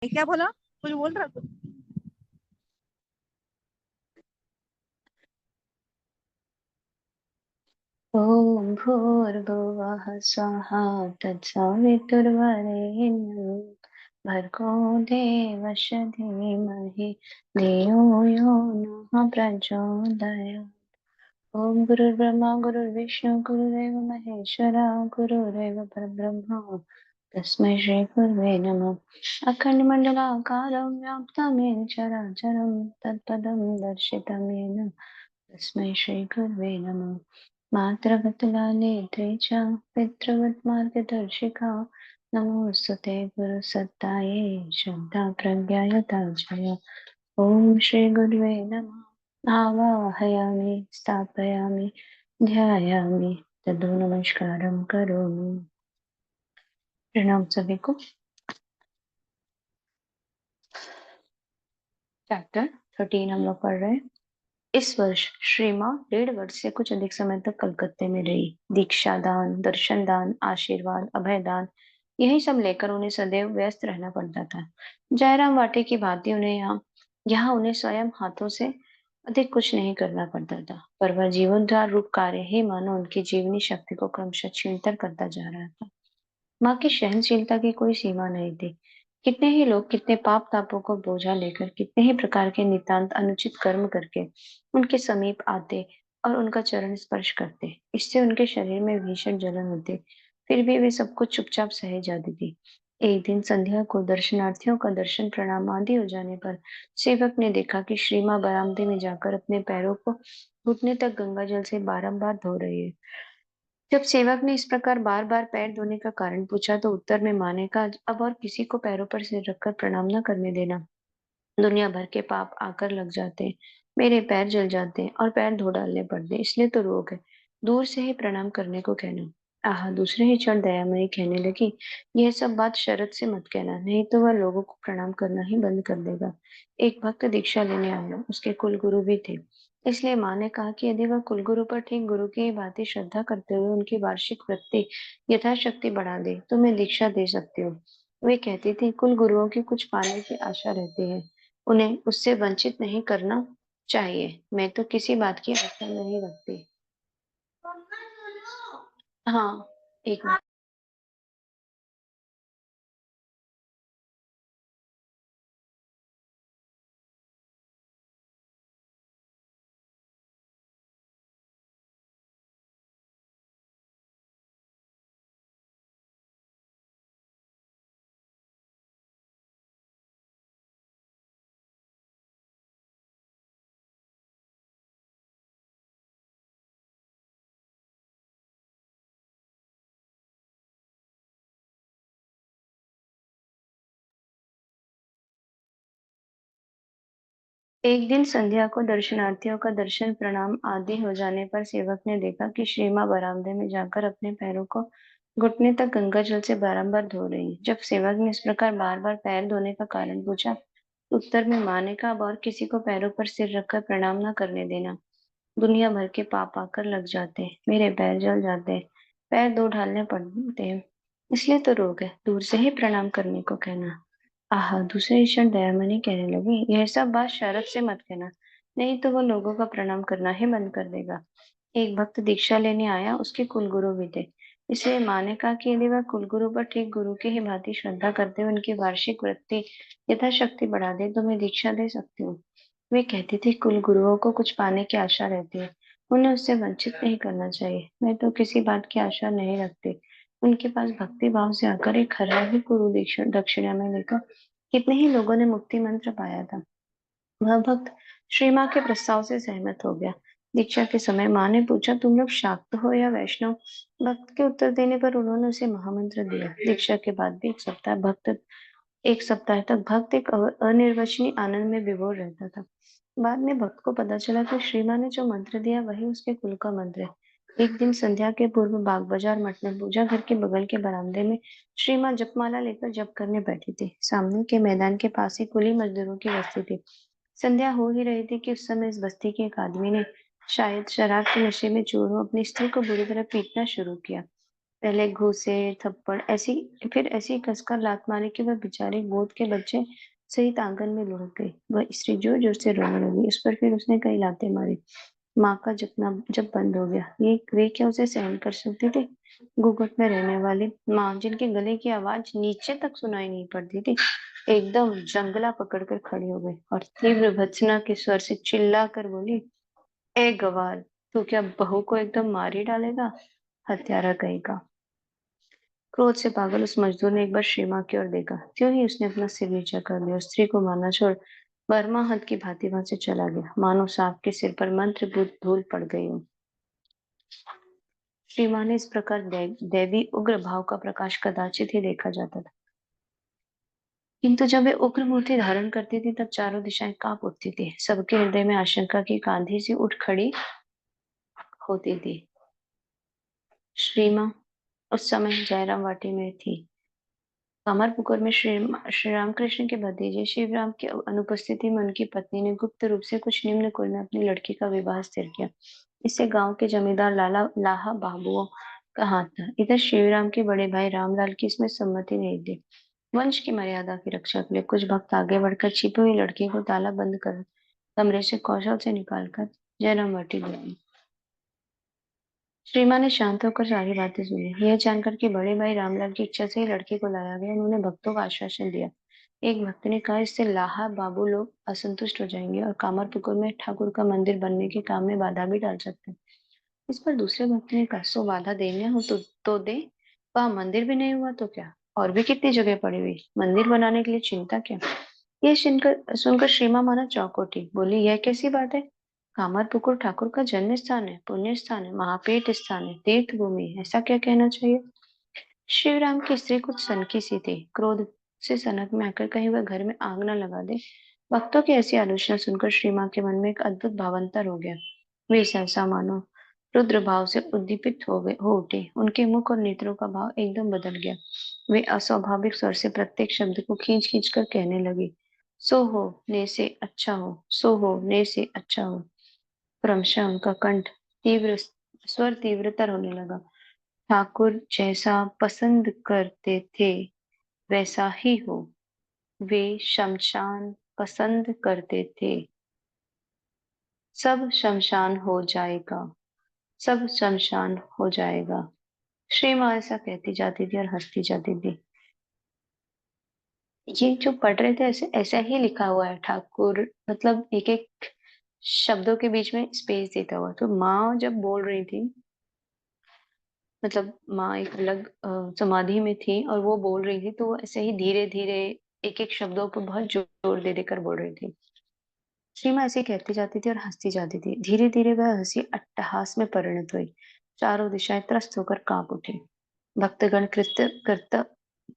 क्या बोला? कुछ बोल रहा तू? ॐ भूर्भुवः स्वः तत्सवितुर्वरेण्यं भर्गो देवस्य धीमहि धियो यो नः प्रचोदयात्। ॐ गुरुर्ब्रह्मा गुरुर्विष्णु गुरुदेव महेश्वरा गुरुरेव परब्रह्म तस्मै श्री गुरुवे नमः। अखण्डमण्डलाकारं व्याप्तं येन चराचरं तत्पदं दर्शितं येन तस्मै श्री गुरुवे नमः। मातृवत्सलानेत्रे च पितृवत्मार्गदर्शिका नमोऽस्तुते गुरुसत्ताये श्रद्धाप्रज्ञायता च। ॐ श्री गुरुवे नमः। आवाहयामि स्थापयामि ध्यायामि तदो नमस्कारं करोमि। प्रणाम सभी को। चैप्टर 13 हम लोग पढ़ रहे हैं। इस वर्ष श्री माँ 1.5 वर्ष से कुछ अधिक समय तक कलकत्ते में रही। दीक्षा दान, दर्शन दान, आशीर्वाद, अभय दान, यही सब लेकर उन्हें सदैव व्यस्त रहना पड़ता था। जयराम वाटे की भांति उन्हें यहाँ उन्हें स्वयं हाथों से अधिक कुछ नहीं करना पड़ता था, पर वह जीवनधार रूप कार्य ही मानो उनकी जीवनी शक्ति को क्रमशः छीनतर करता जा रहा था। माँ की सहनशीलता की कोई सीमा नहीं थी। कितने ही लोग कितने पाप तापों को बोझा लेकर कितने ही प्रकार के नितांत अनुचित कर्म करके उनके समीप आते और उनका चरण स्पर्श करते। इससे उनके शरीर में भीषण जलन होती, फिर भी वे सब कुछ चुपचाप सहे जाती थी। एक दिन संध्या को दर्शनार्थियों का दर्शन प्रणाम आदि हो जाने पर सेवक ने देखा कि श्री माँ बरामदे में जाकर अपने पैरों को घुटने तक गंगा जल से बारंबार धो रही है। जब सेवक ने इस प्रकार बार बार पैर धोने का कारण पूछा तो उत्तर में माँ ने कहा, अब और किसी को पैरों पर सिर रखकर प्रणाम न करने देना। दुनिया भर के पाप आकर लग जाते हैं, मेरे पैर जल जाते हैं और पैर धो डालने पड़ते हैं, इसलिए तो रोग है। दूर से ही प्रणाम करने को कहना। आह, दूसरे ही क्षण दयामयी कहने लगी, यह सब बात शरत से मत कहना, नहीं तो वह लोगों को प्रणाम करना ही बंद कर देगा। एक भक्त दीक्षा लेने आया, उसके कुल गुरु भी थे, इसलिए माँ ने कहा कि यदि वह कुलगुरु पर ठीक गुरु की ही भांति श्रद्धा करते हुए उनकी वार्षिक वृत्ति यथाशक्ति बढ़ा दे तो मैं दीक्षा दे सकती हूँ। वे कहती थी, कुल गुरुओं की कुछ पाने की आशा रहती है, उन्हें उससे वंचित नहीं करना चाहिए। मैं तो किसी बात की आशा नहीं रखती। हाँ, एक मिनट। एक दिन संध्या को दर्शनार्थियों का दर्शन प्रणाम आदि हो जाने पर सेवक ने देखा कि श्री माँ बरामदे में जाकर अपने पैरों को घुटने तक गंगा जल से बारंबार धो रही है। जब सेवक ने इस प्रकार बार बार पैर धोने का कारण पूछा, तो उत्तर में माँ ने कहा, अब और किसी को पैरों पर सिर रखकर प्रणाम न करने देना। दुनिया भर के पाप आकर लग जाते हैं, मेरे पैर जल जाते हैं, पैर धो डालने पड़ते हैं, इसलिए तो रोग है। दूर से ही प्रणाम करने को कहना। आह, दूसरे क्षण दयामनी कहने लगी, यह सब बात शरत से मत कहना, नहीं तो वो लोगों का प्रणाम करना ही बंद कर देगा। एक भक्त दीक्षा लेने आया, उसके कुलगुरु भी थे, इसलिए माँ ने कहा कि यदि वह कुलगुरु पर ठीक गुरु की ही भांति श्रद्धा करते हुए उनकी वार्षिक वृत्ति यथाशक्ति बढ़ा दे तो मैं दीक्षा दे सकती हूँ। वे कहती थी, कुल गुरुओं को कुछ पाने की आशा रहती है, उन्हें उससे वंचित नहीं करना चाहिए। मैं तो किसी बात की आशा नहीं रखती। उनके पास भक्ति भाव से आकर एक हरा ही गुरु दक्षिणा में लेकर कितने ही लोगों ने मुक्ति मंत्र पाया था। वह भक्त श्री माँ के प्रस्ताव से सहमत हो गया। दीक्षा के समय माँ ने पूछा, तुम लोग शाक्त हो या वैष्णव? भक्त के उत्तर देने पर उन्होंने उसे महामंत्र दिया। दीक्षा के बाद भी एक सप्ताह तक भक्त एक अनिर्वचनीय आनंद में विभोर रहता था। बाद में भक्त को पता चला कि श्री माँ ने जो मंत्र दिया वही उसके कुल का मंत्र है। एक दिन संध्या के पूर्व बाग बाजार मठ में पूजा घर के बगल के बरामदे में श्री माँ जपमाला लेकर जप करने बैठी थी। सामने के मैदान के पास ही कुली मजदूरों की बस्ती थी। संध्या हो ही रही थी कि उस समय इस बस्ती के एक आदमी ने शायद शराब के नशे में चूर हो अपनी स्त्री को बुरी तरह पीटना शुरू किया। पहले घूसे, थप्पड़ ऐसी फिर ऐसी कसकर लात मारी कि वह बेचारी गोद के बच्चे सहित आंगन में लुढ़क गई। वह स्त्री जोर जोर से रोने लगी। इस पर फिर उसने कई लातें मारी। माँ का जपना जब बंद हो गया, ये वे क्या उसे सहन कर सकती थी? घूंघट में रहने वाली माँ, जिनके गले की आवाज नीचे तक सुनाई नहीं पड़ती थी, एकदम जंगला पकड़कर खड़ी हो गई और तीव्र भर्त्सना के स्वर से चिल्ला कर बोली, ए गवार, तू क्या बहू को एकदम मार ही डालेगा? हत्यारा कहेगा। क्रोध से पागल उस मजदूर ने एक बार श्रीमा की ओर देखा। त्यों ही उसने अपना सिर नीचा कर लिया और स्त्री को मारना छोड़ बर्मा हद की भांति वहां से चला गया, मानो सांप के सिर पर मंत्रभूत धूल पड़ गई हो। श्रीमा ने इस प्रकार दैवी उग्र भाव का प्रकाश कदाचित ही देखा जाता था। किंतु जब वे उग्र मूर्ति धारण करती थी तब चारों दिशाएं कांप उठती थी। सबके हृदय में आशंका की एक आंधी सी उठ खड़ी होती थी। श्रीमा उस समय जयराम वाटी में थी। कामरपुकुर में श्री रामकृष्ण के भतीजे शिवराम की अनुपस्थिति में उनकी पत्नी ने गुप्त रूप से कुछ निम्न कुल में अपनी लड़की का विवाह स्थिर किया। इससे गांव के जमींदार लाहा बाबुओं का हाथ था। इधर शिवराम के बड़े भाई रामलाल की इसमें सम्मति नहीं थी। वंश की मर्यादा की रक्षा के लिए कुछ भक्त आगे बढ़कर छिपी हुई लड़की को ताला बंद कर कमरे से कौशल से निकालकर जयराम वाटी ले आई। श्रीमान ने शांत होकर सारी बातें सुनी। यह जानकर कि बड़े भाई रामलाल की इच्छा से ही लड़के को लाया गया, उन्होंने भक्तों को आश्वासन दिया। एक भक्त ने कहा, इससे लाहा बाबू लोग असंतुष्ट हो जाएंगे और कामरपुकुर में ठाकुर का मंदिर बनने के काम में बाधा भी डाल सकते हैं। इस पर दूसरे भक्त ने कहा, सो बाधा देना हो तो दे। वहां मंदिर भी नहीं हुआ तो क्या, और भी कितनी जगह पड़ी हुई, मंदिर बनाने के लिए चिंता क्या? ये सुनकर सुनकर श्रीमा माना चौंक उठी। बोली, यह कैसी बात है? कामरपुकुर ठाकुर का जन्म स्थान है, पुण्य स्थान है, महापीठ स्थान है, तीर्थ भूमि है, ऐसा क्या कहना चाहिए? शिवराम की स्त्री कुछ सनकी सी थी। क्रोध से सनक में आकर कहीं वह घर में आग न लगा दे। भक्तों की ऐसी आलोचना सुनकर श्रीमा के मन में एक अद्भुत भावांतर हो गया। वे सहसा मानो रुद्र भाव से उद्दीपित हो उठे। उनके मुख और नेत्रों का भाव एकदम बदल गया। वे अस्वाभाविक स्वर से प्रत्येक शब्द को खींच खींच कर कहने लगी, सो हो ने से अच्छा हो, सो हो ने से अच्छा हो। क्रमशः उनका कंठ तीव्र स्वर तीव्रतर होने लगा। ठाकुर जैसा पसंद करते थे वैसा ही हो। वे शमशान पसंद करते थे। सब शमशान हो जाएगा, सब शमशान हो जाएगा। श्री माँ ऐसा कहती जाती थी और हंसती जाती थी। ये जो पढ़ रहे थे ऐसे ऐसा ही लिखा हुआ है। ठाकुर मतलब एक एक शब्दों के बीच में स्पेस देता हुआ। तो माँ जब बोल रही थी, मतलब माँ एक अलग समाधि में थी और वो बोल रही थी, तो वो ऐसे ही धीरे धीरे एक एक शब्दों पर बहुत जोर दे देकर बोल रही थी। सीमा ऐसे ही कहती जाती थी और हंसती जाती थी। धीरे धीरे वह हंसी अट्टहास में परिणत हुई। चारों दिशाएं त्रस्त होकर कांप उठी। भक्तगण कृत्य कर्तव्य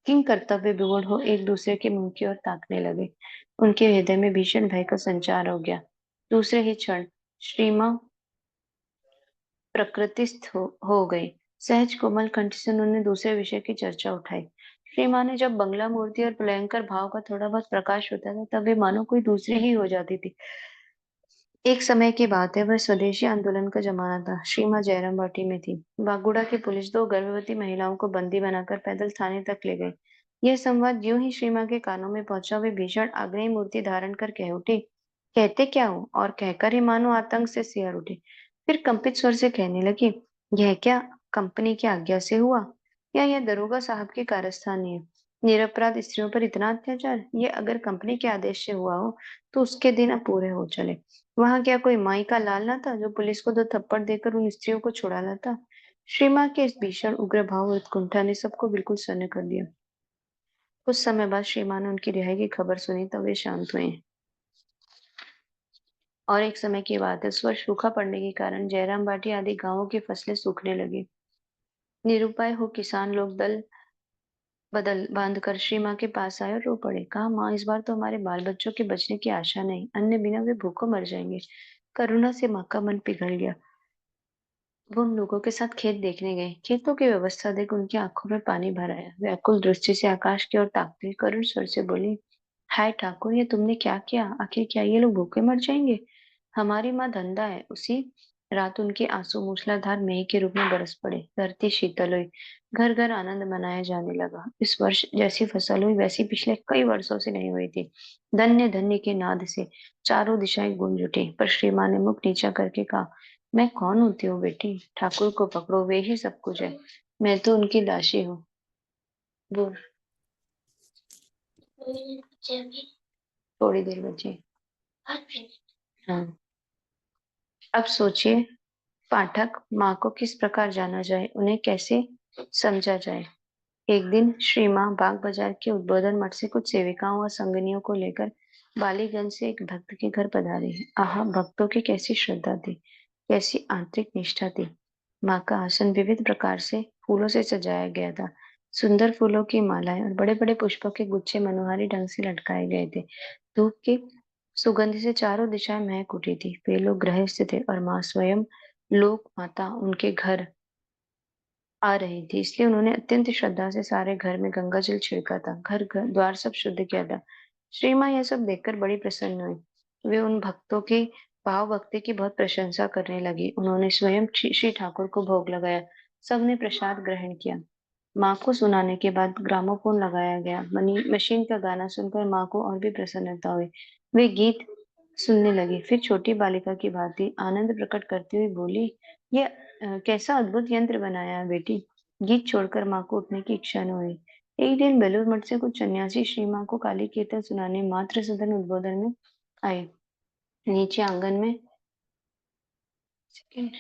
किंग कर्तव्य विवश हो एक दूसरे के मुंह की ओर ताकने लगे। उनके हृदय में भीषण भय का संचार हो गया। दूसरे ही क्षण श्रीमा प्रकृतिस्थ हो गई। सहज कोमल कंठ से उन्होंने दूसरे विषय की चर्चा उठाई। श्री माँ ने जब बंगला मूर्ति और भयंकर भाव का थोड़ा बहुत प्रकाश होता था तब वे मानो कोई दूसरी ही हो जाती थी। एक समय की बात है, वह स्वदेशी आंदोलन का जमाना था। श्री माँ जयराम वाटी में थी। बागुड़ा की पुलिस दो गर्भवती महिलाओं को बंदी बनाकर पैदल थाने तक ले गई। यह संवाद यूं ही श्री माँ के कानों में पहुंचा, वे भीषण आग्नेय मूर्ति धारण कर कह उठी, कहते क्या हो? और कहकर ही मानो आतंक से सिहर उठी। फिर कंपित स्वर से कहने लगी, यह क्या कंपनी की आज्ञा से हुआ या यह दरोगा साहब की कारस्तानी है? निरपराध स्त्रियों पर इतना अत्याचार, ये अगर कंपनी के आदेश से हुआ हो तो उसके दिन अब पूरे हो चले। वहां क्या कोई माई का लाल ना था जो पुलिस को दो थप्पड़ देकर उन स्त्रियों को छुड़ा लाता? श्री माँ के इस भीषण उग्र भाव और उत्कुंठा ने सबको बिल्कुल सन्न कर दिया। कुछ समय बाद श्री माँ ने उनकी रिहाई की खबर सुनी तब वे शांत हुए। और एक समय की बात है, इस वर्ष सूखा पड़ने के कारण जयराम बाटी आदि गांवों की फसलें सूखने लगी। निरुपाय हो किसान लोग दल बदल बांध कर श्री माँ के पास आए और रो पड़े। कहा, माँ, इस बार तो हमारे बाल बच्चों के बचने की आशा नहीं, अन्य बिना वे भूखों मर जाएंगे। करुणा से माँ का मन पिघल गया। वो उन लोगों के साथ खेत देखने गए। खेतों की व्यवस्था देख उनकी आंखों में पानी भर आया। व्याकुल दृष्टि से आकाश की ओर ताकते हुए करुण स्वर से बोली, हाय ठाकुर, ये तुमने क्या किया? आखिर क्या ये लोग भूखे मर जाएंगे? हमारी माँ धंधा है, उसी रात उनके आंसू मूसलाधार मेघ के रूप में बरस पड़े। धरती शीतल हुई। घर घर आनंद मनाया जाने लगा। इस वर्ष जैसी फसल हुई वैसी पिछले कई वर्षों से नहीं हुई थी। धन्य धन्य के नाद से चारों दिशाएं गूंज उठी। पर श्री मां ने मुख नीचा करके कहा, मैं कौन होती हूँ बेटी? ठाकुर को पकड़ो, वे ही सब कुछ है। मैं तो उनकी दासी हूँ। बोल। थोड़ी देर बची। हाँ। अब सोचिए पाठक, माँ को किस प्रकार जाना जाए, उन्हें कैसे समझा जाए। एक दिन श्री माँ बाग बाजार के उद्बोधन मठ से कुछ सेविकाओं और संगनियों को लेकर बालीगंज से एक भक्त के घर पधारी। आहा, भक्तों की कैसी श्रद्धा थी, कैसी आंतरिक निष्ठा थी। माँ का आसन विविध प्रकार से फूलों से सजाया गया था। सुंदर फूलों की मालाएं और बड़े बड़े पुष्पों के गुच्छे मनोहारी ढंग से लटकाए गए थे। धूप की सुगंध से चारों दिशाएं महक उठी थी। वे लोग गृहस्थ थे और माँ स्वयं लोक माता उनके घर आ रही थी, इसलिए उन्होंने अत्यंत श्रद्धा से सारे घर में गंगा जल छिड़का था। घर घर द्वार सब शुद्ध किया था। श्री माँ यह सब देखकर बड़ी प्रसन्न हुई। वे उन भक्तों की भाव भक्ति की बहुत प्रशंसा करने लगी। उन्होंने स्वयं श्री श्री ठाकुर को भोग लगाया। सबने प्रसाद ग्रहण किया। माँ को सुनाने के बाद ग्रामोफोन लगाया गया। मशीन का गाना सुनकर माँ को और भी प्रसन्नता हुई। वे गीत सुनने लगी। फिर छोटी बालिका की भांति आनंद प्रकट करती हुई बोली, ये कैसा अद्भुत यंत्र बनाया है बेटी। गीत छोड़कर माँ को उठने की इच्छा न हुई। एक दिन बेलूर मठ से कुछ सन्यासी श्री माँ को काली कीर्तन सुनाने मातृ सदन उद्बोधन में आए। नीचे आंगन में सेकंड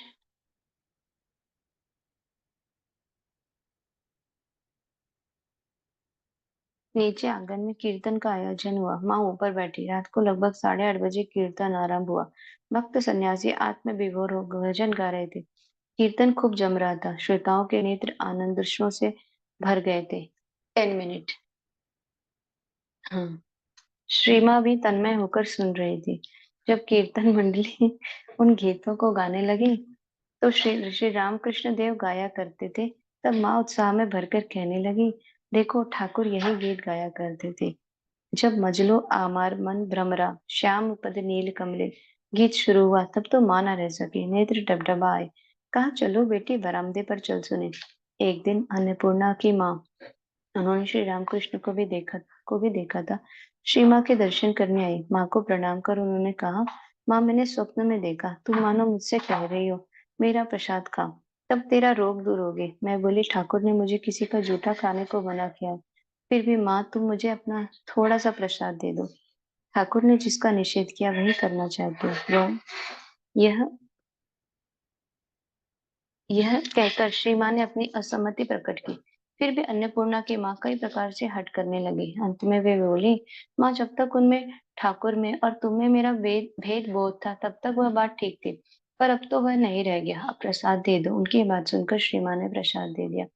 नीचे आंगन में कीर्तन का आयोजन हुआ। माँ ऊपर बैठी। रात को लगभग 8:30 बजे कीर्तन आरंभ हुआ। भक्त सन्यासी आत्म विभोर हो भजन गा रहे थे। कीर्तन खूब जम रहा था। श्रोताओं के नेत्र आनंद दृश्यों से भर गए थे। 10 मिनट। हाँ। श्री माँ भी तन्मय होकर सुन रही थी। जब कीर्तन मंडली उन गीतों को गाने लगी तो श्री श्री रामकृष्ण देव गाया करते थे। तब माँ उत्साह में भरकर कहने लगी, देखो ठाकुर यही गीत गाया करते थे। जब मजलो आमार मन भ्रमरा श्याम पद नील कमले गीत शुरू हुआ तब तो मां ना रह सकी। नेत्र डबडबा आए। कहा, चलो बेटी बरामदे पर चल सुने। एक दिन अन्नपूर्णा की माँ, उन्होंने श्री रामकृष्ण को भी देखा था। श्री माँ के दर्शन करने आई। माँ को प्रणाम कर उन्होंने कहा, माँ मैंने स्वप्न में देखा तुम मानो मुझसे कह रही हो मेरा प्रसाद खाओ, तब तेरा रोग दूर होगे। मैं बोली, ठाकुर ने मुझे किसी का जूठा खाने को मना किया है। फिर भी माँ तुम मुझे अपना थोड़ा सा प्रसाद दे दो। ठाकुर ने जिसका निषेध किया वही करना चाहती हूँ। यह यह कहकर श्री माँ ने अपनी असम्मति प्रकट की। फिर भी अन्नपूर्णा की माँ कई प्रकार से हट करने लगी। अंत में वे बोली, माँ जब तक उनमें ठाकुर में और तुम में मेरा भेद बोध था तब तक वह बात ठीक थी, पर अब तो वह नहीं रह गया। अब प्रसाद दे दो। उनकी बात सुनकर श्री माँ ने प्रसाद दे दिया।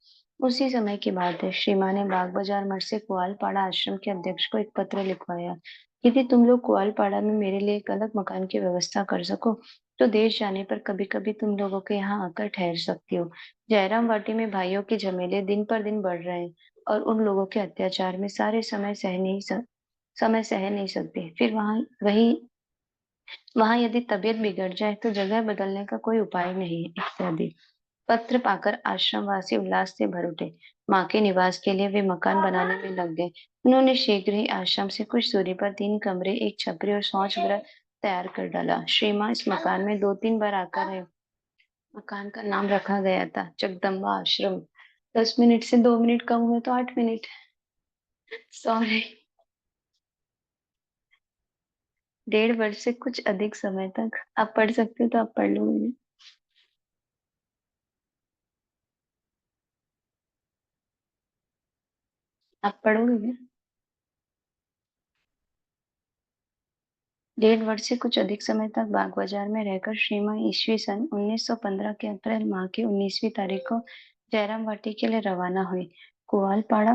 उसी समय की बात है। श्री माँ ने बाग बाजार मठ से कुआलपाड़ा आश्रम के अध्यक्ष को एक पत्र लिखवाया। यदि तुम लोग कुआलपाड़ा में मेरे लिए एक अलग मकान की व्यवस्था कर सको तो देश जाने पर कभी कभी तुम लोगों के यहाँ आकर ठहर सकती हो। जयराम वाटी में भाइयों के झमेले दिन पर दिन बढ़ रहे हैं और उन लोगों के अत्याचार में सारे समय सह नहीं सकते। फिर वहां यदि तबीयत बिगड़ जाए तो जगह बदलने का कोई उपाय नहीं है, इत्यादि। पत्र पाकर आश्रम वासी उल्लास से भर उठे। माँ के निवास के लिए वे मकान बनाने में लग गए। उन्होंने शीघ्र ही आश्रम से कुछ दूरी पर 3 कमरे, एक छपरी और शौच गृह तैयार कर डाला। श्री माँ इस मकान में 2-3 बार आकर रहे। मकान का नाम रखा गया था जगदम्बा आश्रम। 10 मिनट से 2 मिनट कम हुए तो 8 मिनट। सॉरी। 1.5 वर्ष से कुछ अधिक समय तक आप पढ़ सकते हो तो आप पढ़ लो। आप पढ़ोगे क्या? 1.5 वर्ष से कुछ अधिक समय तक बाग बाजार में रहकर श्री माँ ईस्वी सन 1915 के अप्रैल माह की 19वीं तारीख को जयराम वाटी के लिए रवाना हुई। कुआलपाड़ा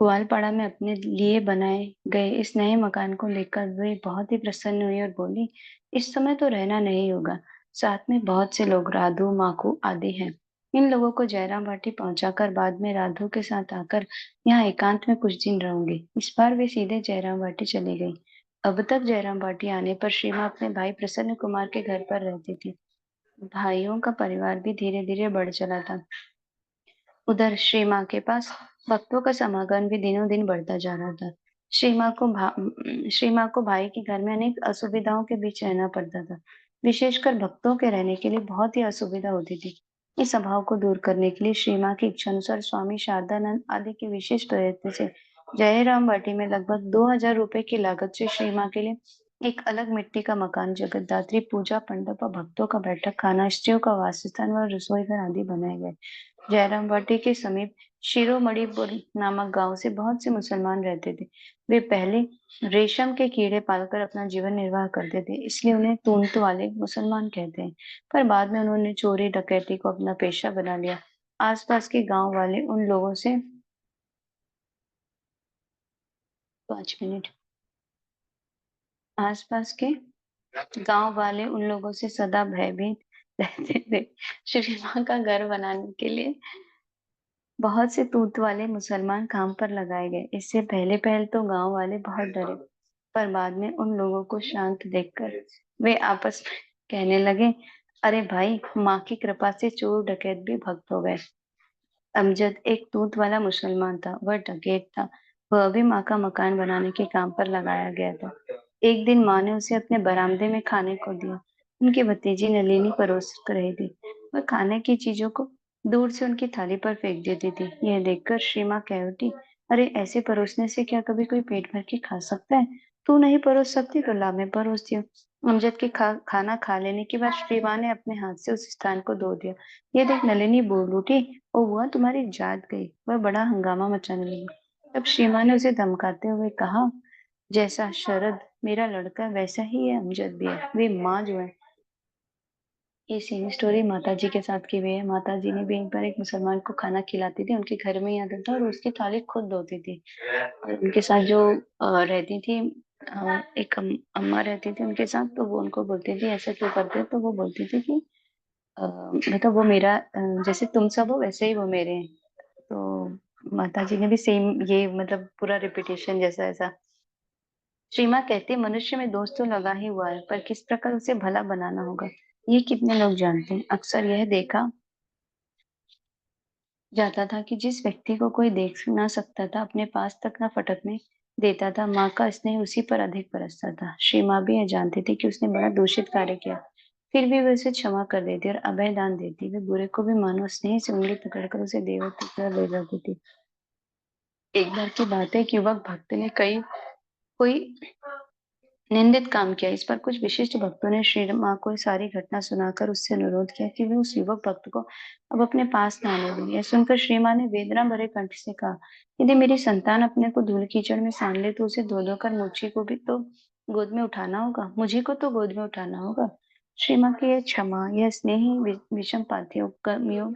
कुआलपाड़ा में अपने लिए बनाए गए इस नए मकान को लेकर वे बहुत ही प्रसन्न हुई और बोली, इस समय तो रहना नहीं होगा। साथ में बहुत से लोग राधु माकू आदि हैं। इन लोगों को जयराम वाटी पहुंचाकर बाद में राधु के साथ आकर यहाँ एकांत में कुछ दिन रहूंगी। इस बार वे सीधे जयराम वाटी चली गई। अब तक जयराम वाटी आने पर श्रीमा अपने भाई प्रसन्न कुमार के घर पर रहती थी। भाइयों का परिवार भी धीरे-धीरे बढ़ चला था। उधर श्री माँ के पास भक्तों का समागम भी दिनों-दिन बढ़ता जा रहा था। श्री माँ को भाई के घर में अनेक असुविधाओं के बीच रहना पड़ता था। विशेषकर भक्तों के रहने के लिए बहुत ही असुविधा होती थी। इस अभाव को दूर करने के लिए श्री माँ की इच्छानुसार स्वामी शारदानंद आदि के विशेष प्रयत्न से जयराम बाटी में लगभग 2000 रुपए की लागत से श्री माँ के लिए एक अलग मिट्टी का मकान, जगतदात्री पूजा मंडप और भक्तों का बैठक खाना, स्त्रियों का वासस्थान व रसोई घर आदि बनाए गए। जयरामबाटी के समीप शिरोमणिपुर नामक गांव से बहुत से मुसलमान रहते थे। वे पहले रेशम के कीड़े पालकर अपना जीवन निर्वाह करते थे, इसलिए उन्हें तूंत वाले मुसलमान कहते हैं। पर बाद में उन्होंने चोरी डकैती को अपना पेशा बना लिया। आसपास के गांव वाले उन लोगों से 5 मिनट आसपास के गांव वाले उन लोगों से सदा भयभीत रहते थे। श्री मां का घर बनाने के लिए बहुत से तूत वाले मुसलमान काम पर लगाए गए। इससे पहले पहल तो गांव वाले बहुत डरे, पर बाद में उन लोगों को शांत देखकर वे आपस में कहने लगे, अरे भाई, माँ की कृपा से चोर डकैत भी भक्त हो गए। अमजद एक तूत वाला मुसलमान था, वह डकैत था। वह भी माँ का मकान बनाने के काम पर लगाया गया था। एक दिन माँ ने उसे अपने बरामदे में खाने को दिया। उनकी भतीजी नलिनी परोस रही थी। वह खाने की चीजों को दूर से उनकी थाली पर फेंक देती थी। यह देखकर श्री माँ कह उठी, अरे ऐसे परोसने से क्या कभी कोई पेट भर के खा सकता है? तू नहीं परोस सकती तो ला मैं परोसती हूँ। अमजद के खाना खा लेने के बाद श्री माँ ने अपने हाथ से उस स्थान को धो दिया। ये देख नलिनी बोल उठी, ओ हुआ तुम्हारी जात गई। वह बड़ा हंगामा मचाने लगी। तब श्रीमान ने उसे धमकाते हुए कहा, जैसा शरद मेरा लड़का वैसा ही है अमजद भी है। वे माँ जो है। ये सेम स्टोरी माता जी के साथ की हुई है। माता जी ने भी एक बार एक मुसलमान को खाना खिलाती थी, उनके घर में ही आता था और उसकी थाली खुद धोती थी। और उनके साथ जो रहती थी, एक अम्मा रहती थी उनके साथ, तो वो उनको बोलती थी ऐसा क्यों करते हो? तो वो बोलती थी कि मतलब वो मेरा जैसे तुम सब हो वैसे ही वो मेरे हैं। तो माता जी ने भी सेम ये मतलब पूरा रिपीटेशन जैसा ऐसा। श्री माँ कहती, मनुष्य में दोष तो लगा ही हुआ है, पर किस प्रकार उसे भला बनाना होगा ये कितने लोग जानते हैं। अक्सर यह देखा जाता था कि जिस व्यक्ति को कोई देख ना सकता था, अपने पास तक ना फटकने देता था, माँ का स्नेह उसी पर अधिक बरसता था। श्री माँ भी यह जानती थी कि उसने बड़ा दूषित कार्य किया, फिर भी वे उसे क्षमा कर देती और अभय दान देती। वे बुरे को भी मानो स्नेह से उंगली पकड़कर उसे देवत्व की तरह ले जाती थी। एक बार की बात है कि युवक भक्त ने कई कोई निंदित काम किया। इस पर कुछ विशिष्ट भक्तों ने श्री माँ को सारी घटना सुनाकर उससे अनुरोध किया कि वे उस युवक भक्त को अब अपने पास न आने दें। यह सुनकर श्री माँ ने वेदना भरे कंठ से कहा, यदि मेरी संतान अपने को धूल कीचड़ में सान ले तो उसे धो धोकर मुझी को भी तो गोद में उठाना होगा, मुझे को तो गोद में उठाना होगा। श्री माँ की यह क्षमा, यह स्नेह ही विषम पातियों कर्मियों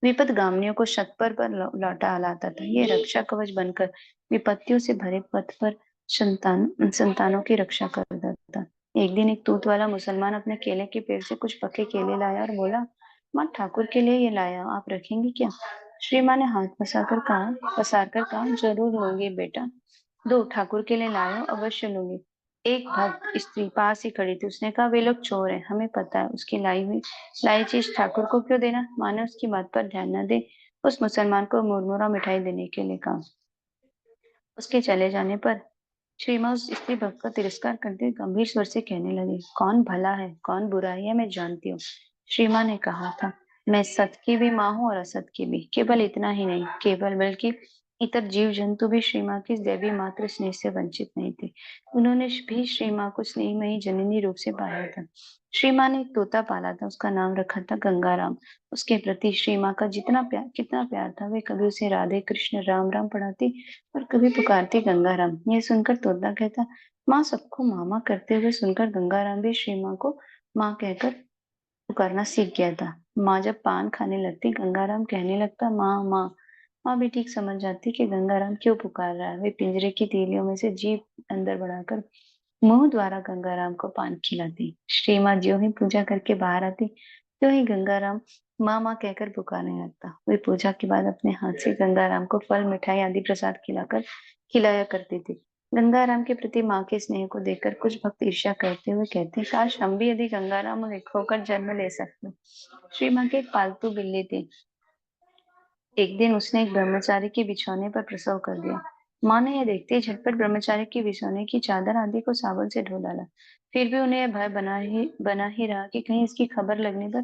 विपदगामियों को शत पर लौटा लाता था। ये रक्षा कवच बनकर विपत्तियों से भरे पथ पर संतानों की रक्षा करता था। एक दिन एक तूत वाला मुसलमान अपने केले के पेड़ से कुछ पके केले लाया और बोला, माँ ठाकुर के लिए ये लाया, आप रखेंगी क्या? श्री माँ ने हाथ पसार कर कहा, जरूर लूंगी बेटा, दो, ठाकुर के लिए लाया अवश्य लूंगी। एक भक्त स्त्री पास ही खड़ी थी, उसने कहा, वे लोग चोर हैं, हमें पता है, उसकी लाई चीज ठाकुर को क्यों देना? माँ ने उसकी बात पर ध्यान न दे उस मुसलमान को मुरमुरा मिठाई देने के लिए कहा। उसके चले जाने पर श्री माँ उस स्त्री भक्त का तिरस्कार करते हुए गंभीर स्वर से कहने लगी, कौन भला है कौन बुरा है यह मैं जानती हूँ। श्री माँ ने कहा था, मैं सत की भी माँ हूँ और असत की भी। केवल इतना ही नहीं, केवल बल्कि इतर जीव जंतु भी श्री माँ की दैवी मात्र स्नेह से वंचित नहीं थे। उन्होंने भी श्री माँ को स्नेहमयी जननी रूप से पाया था। श्री माँ ने एक तोता पाला था, उसका नाम रखा था गंगाराम। उसके प्रति श्री माँ का कितना प्यार था। वे कभी उसे राधे कृष्ण राम राम पढ़ाती और कभी पुकारती गंगाराम। यह सुनकर तोता कहता, माँ सबको मामा करते हुए सुनकर गंगाराम भी श्री माँ को माँ कहकर पुकारना सीख गया था। माँ जब पान खाने लगती, गंगाराम कहने लगता, माँ माँ। माँ भी ठीक समझ जाती कि गंगाराम क्यों पुकार रहा है। वे पिंजरे की तीलियों में से जीभ अंदर बढ़ाकर मुंह द्वारा गंगाराम को पान खिलाती। श्री माँ ज्यों ही पूजा करके बाहर आती, त्यों ही गंगाराम माँ माँ कहकर पुकारने लगता। वे पूजा के बाद अपने हाथ से गंगाराम को फल मिठाई आदि प्रसाद खिलाया करती थी। गंगाराम के प्रति माँ के स्नेह को देखकर कुछ भक्त ईर्ष्या करते हुए कहते हैं, काश हम भी यदि गंगाराम होकर जन्म ले सकते। श्री माँ की एक पालतू बिल्ली थी। एक दिन उसने एक ब्रह्मचारी के बिछौने पर प्रसव कर दिया। माँ ने यह देखते ही झटपट ब्रह्मचारी के बिछौने की चादर आदि को साबुन से धो डाला। फिर भी उन्हें यह भय बना ही रहा कि कहीं इसकी खबर लगने पर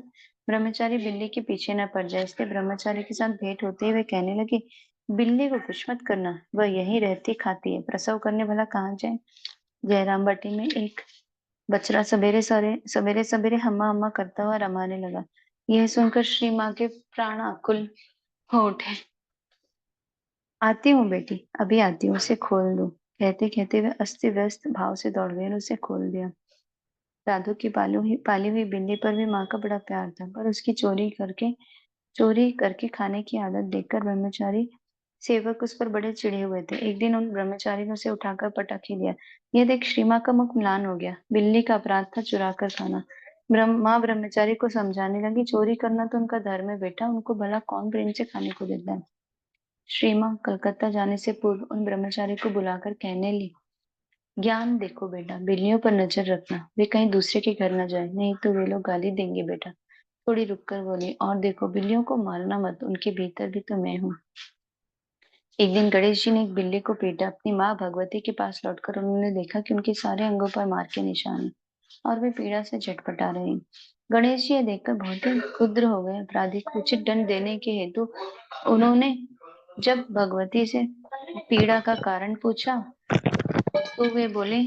ब्रह्मचारी बिल्ली के पीछे न पड़ जाए। इसलिए ब्रह्मचारी के साथ भेंट होते ही वे कहने लगे, बिल्ली को कुछ मत करना, वह यहीं रहती खाती है, प्रसव करने भला कहाँ जाए। जयराम बाटी में एक बछड़ा सवेरे सवेरे हम्मा हम्मा करता हुआ रमाने लगा। यह सुनकर श्री माँ के प्राण आकुल हो उठे। आती हूँ बेटी, अभी आती हूँ, उसे खोल दो। कहते कहते वे अस्त व्यस्त भाव से दौड़ गए और उसे खोल दिया। राधु की पाली हुई बिल्ली पर भी माँ का बड़ा प्यार था, पर उसकी चोरी करके खाने की आदत देखकर ब्रह्मचारी सेवक उस पर बड़े चिढ़े हुए थे। एक दिन उन ब्रह्मचारी ने उसे उठाकर पटक ही दिया। यह देख श्री माँ का मुख म्लान हो गया। बिल्ली का अपराध था चुरा कर खाना। माँ ब्रह्मचारी को समझाने लगी, चोरी करना तो उनका धर्म है बेटा, उनको भला कौन प्रेम से खाने को देता है। श्री माँ कलकत्ता जाने से पूर्व उन ब्रह्मचारी को बुलाकर कहने ली, ज्ञान देखो बेटा, बिल्लियों पर नजर रखना, वे कहीं दूसरे के घर न जाए, नहीं तो वे लोग गाली देंगे बेटा। थोड़ी रुककर बोली, और देखो बिल्लियों को मारना मत, उनके भीतर भी तो मैं हूँ। एक दिन गणेश जी ने एक बिल्ली को पीटा। अपनी माँ भगवती के पास लौटकर उन्होंने देखा कि उनके सारे अंगों पर मार के निशान हैं और वे पीड़ा से झटपटा रहे हैं। गणेश जी यह देखकर बहुत ही क्षुब्ध हो गए। अपराधी को उचित दंड देने के हेतु उन्होंने जब भगवती से पीड़ा का कारण पूछा तो वे बोले,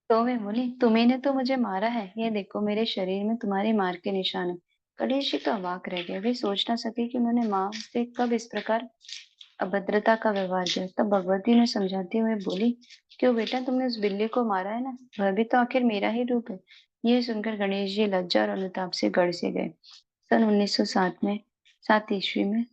तो मैं बोली, तुम्ही ने तो मुझे मारा है, ये देखो मेरे शरीर में तुम्हारी मार के निशान है। गणेश जी तो अवाक रह गए। वे सोच ना सके कि उन्होंने माँ से कब इस प्रकार अभद्रता का व्यवहार किया। तब भगवती ने समझाते हुए बोली, क्यों बेटा, तुमने उस बिल्ली को मारा है ना, वह भी तो आखिर मेरा ही रूप है। यह सुनकर गणेश जी लज्जा और अनुताप से गड़ से गए। सन 1907 ईस्वी में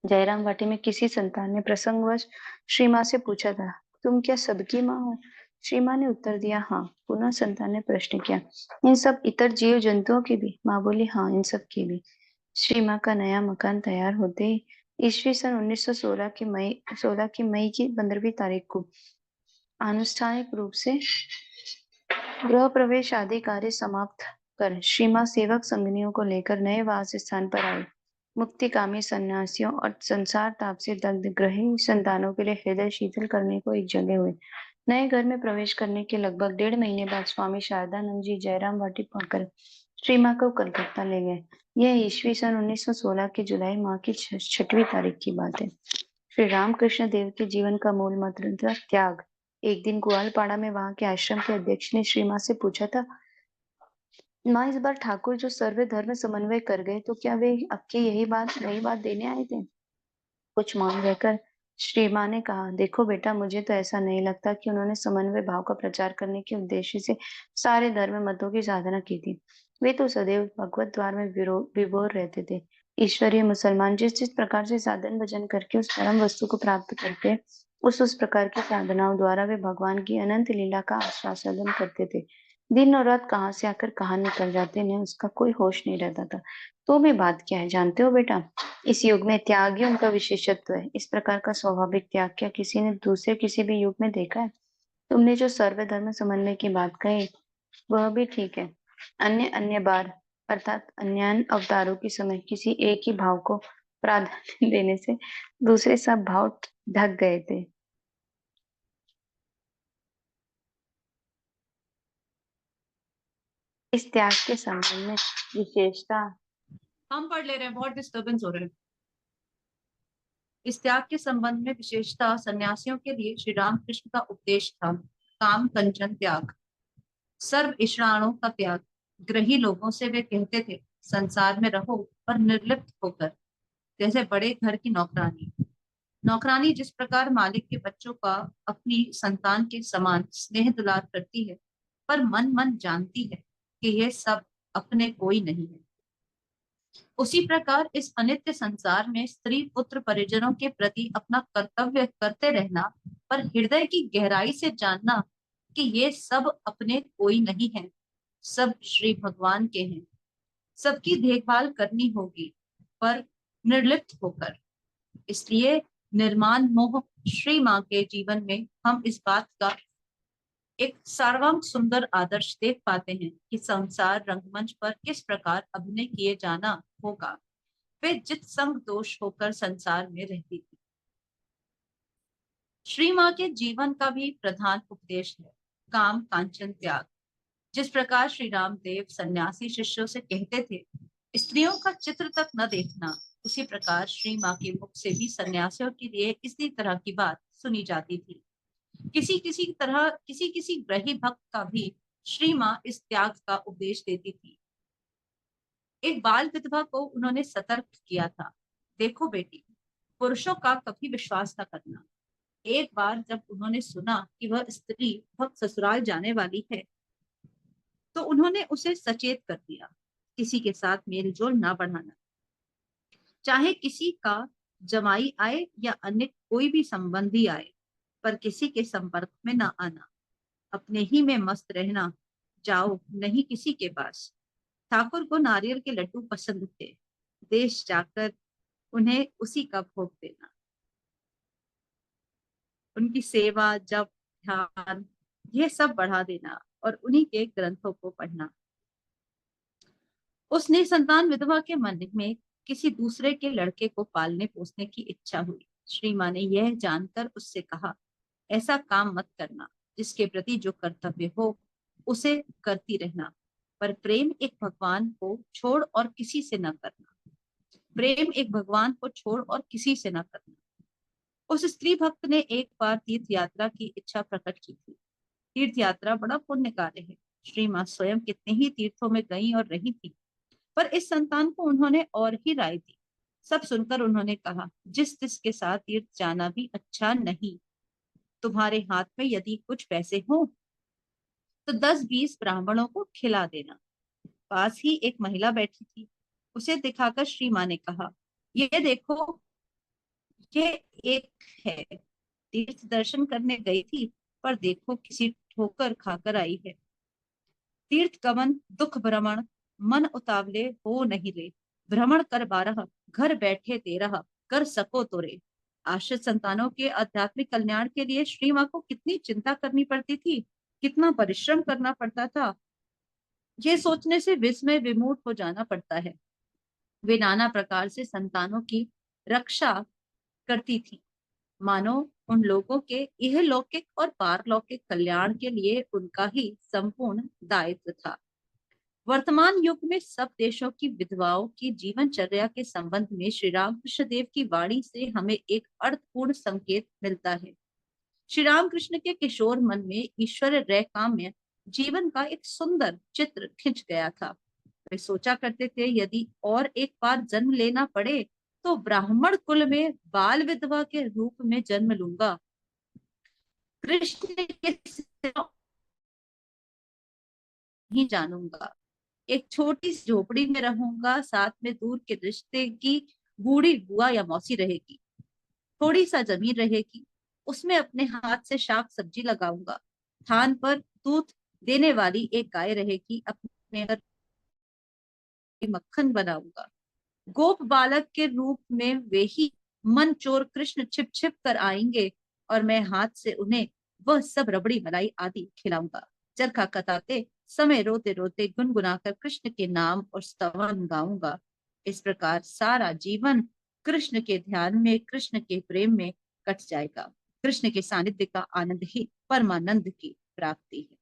जयराम वाटी में किसी संतान ने प्रसंगवश श्री माँ से पूछा था, तुम क्या सबकी माँ हो? श्री माँ ने उत्तर दिया, हाँ। पुनः संतान ने प्रश्न किया, इन सब इतर जीव जंतुओं की भी? माँ बोली, हाँ, इन सब की भी। श्री माँ का नया मकान तैयार होते ही ईस्वी सन 1916 की मई की 15वीं तारीख को आनुष्ठानिक रूप से गृह प्रवेश आदि कार्य समाप्त कर श्री माँ सेवक संगनियों को लेकर नए वास स्थान पर आई। मुक्तिकामी सन्यासियों और संसार ताप से दग्ध गृही संतानों के लिए हृदय शीतल करने को एक जगह हुए। नए घर में प्रवेश करने के लगभग 1.5 महीने बाद स्वामी शारदानंद जी जयराम वाटी पहुंचकर श्री माँ को कलकत्ता ले गए। यह ईस्वी सन 1916 के जुलाई माह की 6वीं तारीख की बात है। श्री रामकृष्ण देव के जीवन का मूल मंत्र था त्याग। एक दिन ग्वालपाड़ा में वहां के आश्रम के अध्यक्ष ने श्री माँ से पूछा था, माँ, इस बार ठाकुर जो सर्व धर्म समन्वय कर गए, तो क्या वे आपकी नई बात देने आए थे? कुछ मौन रहकर श्री माँ ने कहा, देखो बेटा, मुझे तो ऐसा नहीं लगता कि उन्होंने समन्वय भाव का प्रचार करने के उद्देश्य से सारे धर्म मतों की साधना की थी। वे तो सदैव भगवत द्वार में विभोर रहते थे। ईश्वरीय मुसलमान जिस जिस प्रकार से साधन भजन करके उस परम वस्तु को प्राप्त करते, उस प्रकार की साधनाओं द्वारा वे भगवान की अनंत लीला का आस्वादन करते थे। दिन और रात कहाँ से आकर कहाँ निकल जाते, ने उसका कोई होश नहीं रहता था। तो भी बात क्या है जानते हो बेटा, इस युग में त्याग ही उनका विशेषत्व है। इस प्रकार का स्वाभाविक त्याग क्या किसी ने दूसरे किसी भी युग में देखा है? तुमने जो सर्वधर्म समन्वय की बात कही, वह भी ठीक है। अन्य अन्य बार अर्थात अन्य अवतारों के समय किसी एक ही भाव को प्राधान्य देने से दूसरे सब भाव ढक गए थे। इस त्याग के संबंध में विशेषता हम पढ़ ले रहे हैं, बहुत डिस्टर्बेंस हो रहा है। इस त्याग के संबंध में विशेषता सन्यासियों के लिए श्री रामकृष्ण का उपदेश था, काम कंचन त्याग, सर्व इषणाओं का त्याग। ग्रही लोगों से वे कहते थे, संसार में रहो पर निर्लिप्त होकर, जैसे बड़े घर की नौकरानी। नौकरानी जिस प्रकार मालिक के बच्चों का अपनी संतान के समान स्नेह दुलार करती है, पर मन मन जानती है कि यह सब अपने कोई नहीं है। उसी प्रकार इस अनित्य संसार में स्त्री पुत्र परिजनों के प्रति अपना कर्तव्य करते रहना, पर हृदय की गहराई से जानना कि ये सब अपने कोई नहीं है, सब श्री भगवान के हैं। सबकी देखभाल करनी होगी, पर निर्लिप्त होकर। इसलिए निर्माण मोह श्री माँ के जीवन में हम इस बात का एक सर्वांग सुंदर आदर्श देख पाते हैं कि संसार रंगमंच पर किस प्रकार अभिनय किए जाना होगा। वे जित संग दोष होकर संसार में रहती थी। श्री माँ के जीवन का भी प्रधान उपदेश है काम कांचन त्याग। जिस प्रकार श्री रामदेव सन्यासी शिष्यों से कहते थे स्त्रियों का चित्र तक न देखना, उसी प्रकार श्री माँ के मुख से भी सन्यासियों के लिए इसी तरह की बात सुनी जाती थी। किसी किसी ग्रही भक्त का भी श्री माँ इस त्याग का उपदेश देती थी। एक बाल विधवा को उन्होंने सतर्क किया था, देखो बेटी, पुरुषों का कभी विश्वास न करना। एक बार जब उन्होंने सुना कि वह स्त्री भक्त ससुराल जाने वाली है, तो उन्होंने उसे सचेत कर दिया, किसी के साथ मेलजोल ना बढ़ाना। चाहे किसी का जमाई आए या अन्य कोई भी संबंधी आए, पर किसी के संपर्क में ना आना। अपने ही में मस्त रहना, जाओ नहीं किसी के पास। ठाकुर को नारियल के लड्डू पसंद थे, देश जाकर उन्हें उसी का भोग देना। उनकी सेवा जप ध्यान ये सब बढ़ा देना और उन्हीं के ग्रंथों को पढ़ना। उस निसंतान विधवा के मन में किसी दूसरे के लड़के को पालने पोसने की इच्छा हुई। श्री माँ ने यह जानकर उससे कहा, ऐसा काम मत करना, जिसके प्रति जो कर्तव्य हो उसे करती रहना, पर प्रेम एक भगवान को छोड़ और किसी से न करना। प्रेम एक भगवान को छोड़ और किसी से न करना। उस स्त्री भक्त ने एक बार तीर्थ यात्रा की इच्छा प्रकट की थी। तीर्थ यात्रा बड़ा पुण्य कार्य है। श्री माँ स्वयं कितने ही तीर्थों में गई और रही थी, पर इस संतान को उन्होंने और ही राय दी। सब सुनकर उन्होंने कहा, जिस जिसके साथ तीर्थ जाना भी अच्छा नहीं। तुम्हारे हाथ में यदि कुछ पैसे हो तो 10-20 ब्राह्मणों को खिला देना। पास ही एक महिला बैठी थी, उसे दिखाकर श्री माँ ने कहा, ये देखो, ये एक है, तीर्थ दर्शन करने गई थी, पर देखो किसी ठोकर खाकर आई है। तीर्थ गमन दुख भ्रमण, मन उतावले हो नहीं रे। भ्रमण कर 12, घर बैठे 13, कर सको तो रे। आश्रित संतानों के आध्यात्मिक कल्याण के लिए श्री माँ को कितनी चिंता करनी पड़ती थी, कितना परिश्रम करना पड़ता था, ये सोचने से विस्मय विमूढ़ हो जाना पड़ता है। वे नाना प्रकार से संतानों की रक्षा करती थी, मानो उन लोगों के इहलौकिक और पारलौकिक कल्याण के लिए उनका ही संपूर्ण दायित्व था। वर्तमान युग में सब देशों की विधवाओं की जीवनचर्या के संबंध में श्री रामकृष्ण देव की वाणी से हमें एक अर्थपूर्ण संकेत मिलता है। श्री रामकृष्ण के किशोर मन में ईश्वर काम्य जीवन का एक सुंदर चित्र खिंच गया था। वे सोचा करते थे, यदि और एक बार जन्म लेना पड़े तो ब्राह्मण कुल में बाल विधवा के रूप में जन्म लूंगा। कृष्ण के सिवा नहीं जानूंगा। एक छोटी सी झोपड़ी में रहूंगा, साथ में दूर के रिश्ते की बूढ़ी बुआ या मौसी रहेगी। थोड़ी सा जमीन रहेगी, उसमें अपने हाथ से शाक सब्जी लगाऊंगा। थान पर दूध देने वाली एक गाय रहेगी, अपने घर मक्खन बनाऊंगा। गोप बालक के रूप में वे ही मन चोर कृष्ण छिप छिप कर आएंगे और मैं हाथ से उन्हें वह सब रबड़ी मलाई आदि खिलाऊंगा। चरखा कताते समय रोते रोते गुनगुनाकर कृष्ण के नाम और स्तवन गाऊंगा। इस प्रकार सारा जीवन कृष्ण के ध्यान में, कृष्ण के प्रेम में कट जाएगा। कृष्ण के सानिध्य का आनंद ही परमानंद की प्राप्ति है।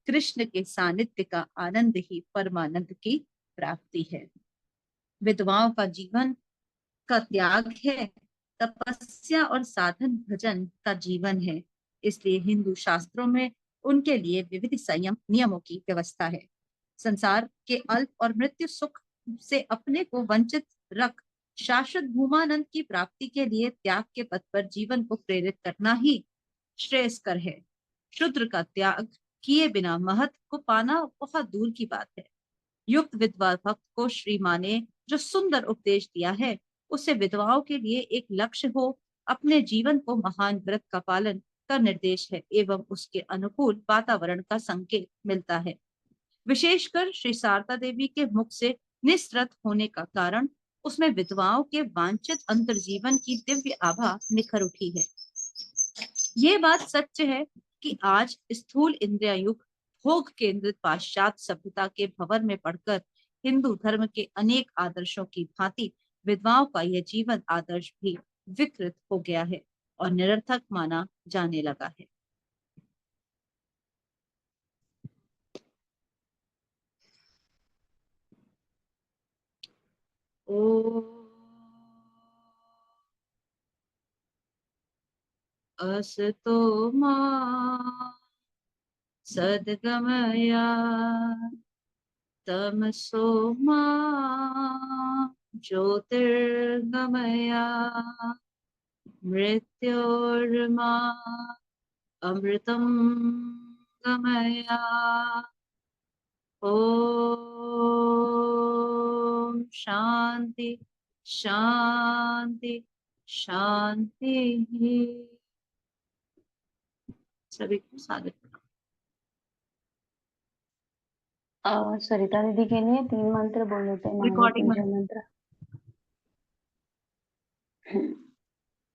कृष्ण के सानिध्य का आनंद ही परमानंद की प्राप्ति है। विधवाओं का जीवन का त्याग है, तपस्या और साधन भजन का जीवन है। इसलिए हिंदू शास्त्रों में उनके लिए विविध संयम नियमों की व्यवस्था है। संसार के अल्प और मृत्यु सुख से अपने को वंचित रख शाश्वत भूमानंद की प्राप्ति के लिए त्याग के पथ पर जीवन को प्रेरित करना ही श्रेयस्कर है। शूद्र का त्याग किए बिना महत्व को पाना बहुत दूर की बात है। युक्त विधवा भक्त को श्री माँ ने जो सुंदर उपदेश दिया है उससे विधवाओं के लिए एक लक्ष्य हो, अपने जीवन को महान व्रत का पालन का निर्देश है एवं उसके अनुकूल वातावरण का संकेत मिलता है। विशेषकर श्री शारदा देवी के मुख से निस्तृत होने का कारण उसमें विधवाओं के वांछित अंतर्जीवन की दिव्य आभा निखर उठी है। ये बात सच है कि आज स्थूल इंद्रिय युक्त भोग केंद्रित पाश्चात्य सभ्यता के भंवर में पड़कर हिंदू धर्म के अनेक आदर्शों की भांति विधवाओं का यह जीवन आदर्श भी विकृत हो गया है और निरर्थक माना जाने लगा है। ओ असतो मा सद्गमया तमसो मा ज्योतिर्गमया मृत्योर्मा अमृतं गमया। ओम शांति शांति शांति। सभी को सादर सरिता दीदी के लिए 3 मंत्र बोल लेते हैं, रिकॉर्डिंग महामृत्युंजय मंत्र।